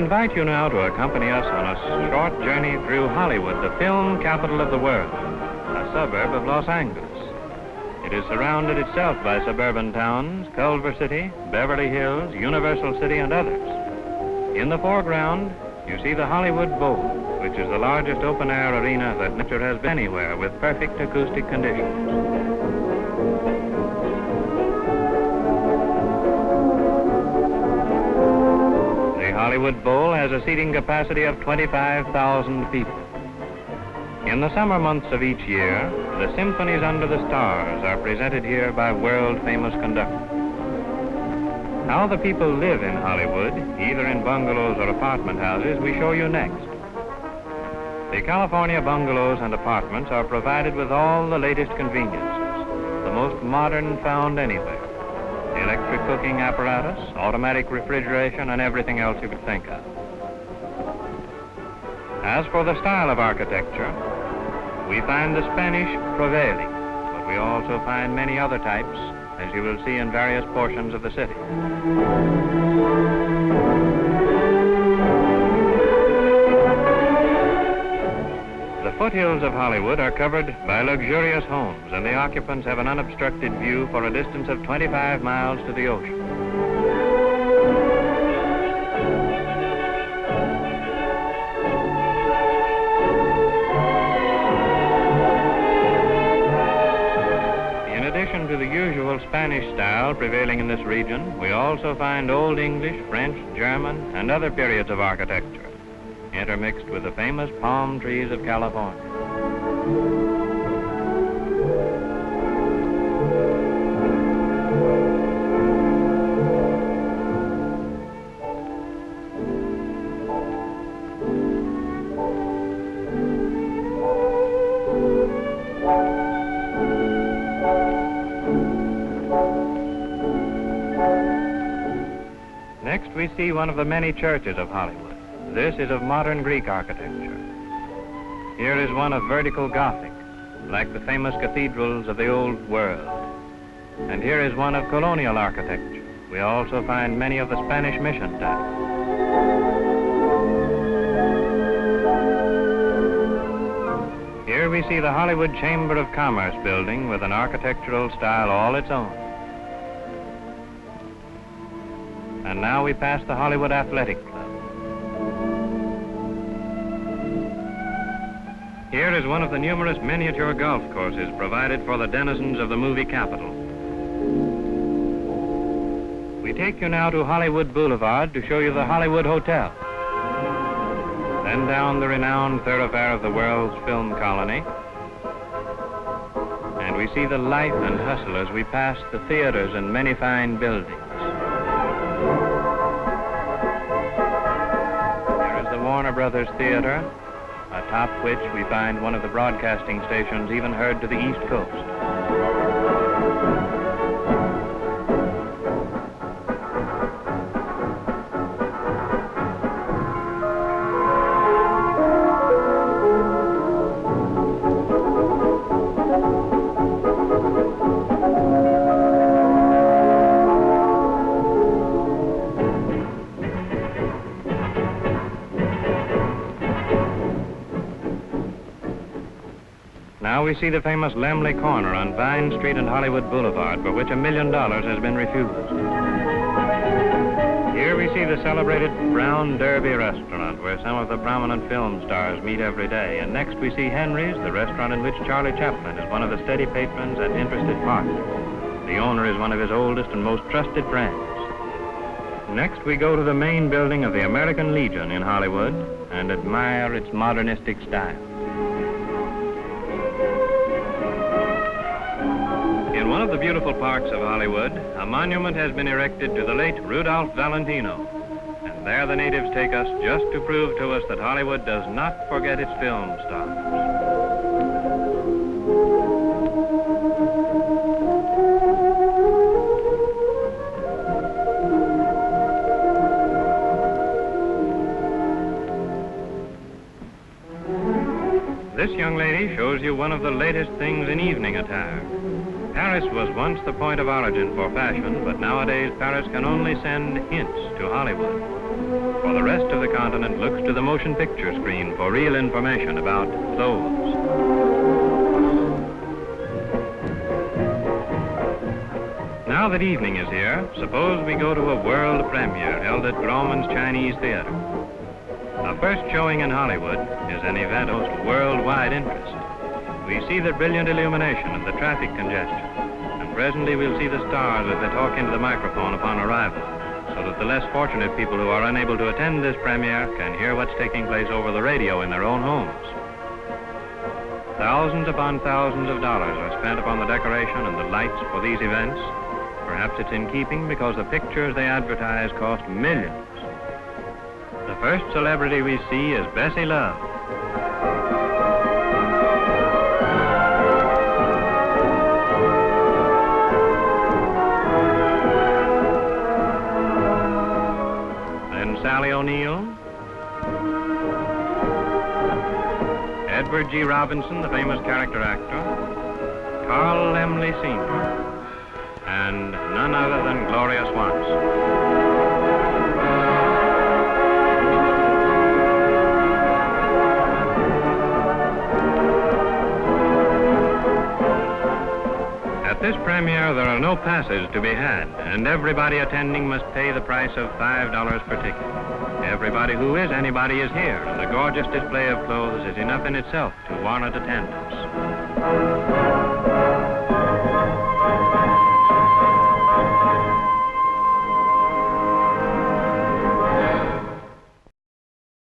invite you now to accompany us on a short journey through Hollywood, the film capital of the world, a suburb of Los Angeles. It is surrounded itself by suburban towns, Culver City, Beverly Hills, Universal City, and others. In the foreground, you see the Hollywood Bowl, which is the largest open-air arena that nature has been anywhere with perfect acoustic conditions. The Hollywood Bowl has a seating capacity of 25,000 people. In the summer months of each year, the symphonies under the stars are presented here by world-famous conductors. How the people live in Hollywood, either in bungalows or apartment houses, we show you next. The California bungalows and apartments are provided with all the latest conveniences, the most modern found anywhere. Electric cooking apparatus, automatic refrigeration, and everything else you could think of. As for the style of architecture, we find the Spanish prevailing, but we also find many other types, as you will see in various portions of the city. The foothills of Hollywood are covered by luxurious homes, and the occupants have an unobstructed view for a distance of 25 miles to the ocean. In addition to the usual Spanish style prevailing in this region, we also find Old English, French, German, and other periods of architecture, intermixed with the famous palm trees of California. Next, we see one of the many churches of Hollywood. This is of modern Greek architecture. Here is one of vertical Gothic, like the famous cathedrals of the old world. And here is one of colonial architecture. We also find many of the Spanish mission type. Here we see the Hollywood Chamber of Commerce building with an architectural style all its own. And now we pass the Hollywood Athletic Club. Here is one of the numerous miniature golf courses provided for the denizens of the movie capital. We take you now to Hollywood Boulevard to show you the Hollywood Hotel. Then down the renowned thoroughfare of the world's film colony. And we see the life and hustle as we pass the theaters and many fine buildings. Here is the Warner Brothers Theater, atop which we find one of the broadcasting stations even heard to the East Coast. Now we see the famous Lemley Corner on Vine Street and Hollywood Boulevard, for which $1 million has been refused. Here we see the celebrated Brown Derby restaurant, where some of the prominent film stars meet every day. And next we see Henry's, the restaurant in which Charlie Chaplin is one of the steady patrons and interested partners. The owner is one of his oldest and most trusted friends. Next we go to the main building of the American Legion in Hollywood and admire its modernistic style. In one of the beautiful parks of Hollywood, a monument has been erected to the late Rudolph Valentino. And there the natives take us just to prove to us that Hollywood does not forget its film stars. This young lady shows you one of the latest things in evening attire. Paris was once the point of origin for fashion, but nowadays Paris can only send hints to Hollywood. For the rest of the continent looks to the motion picture screen for real information about clothes. Now that evening is here, suppose we go to a world premiere held at Grauman's Chinese Theater. A first showing in Hollywood is an event of worldwide interest. We see the brilliant illumination and the traffic congestion, and presently we'll see the stars as they talk into the microphone upon arrival, so that the less fortunate people who are unable to attend this premiere can hear what's taking place over the radio in their own homes. Thousands upon thousands of dollars are spent upon the decoration and the lights for these events. Perhaps it's in keeping because the pictures they advertise cost millions. The first celebrity we see is Bessie Love. Then Sally O'Neill. Edward G. Robinson, the famous character actor. Carl Laemmle Sr. And none other than Gloria Swanson. At this premiere, there are no passes to be had, and everybody attending must pay the price of $5 per ticket. Everybody who is anybody is here, and the gorgeous display of clothes is enough in itself to warrant attendance.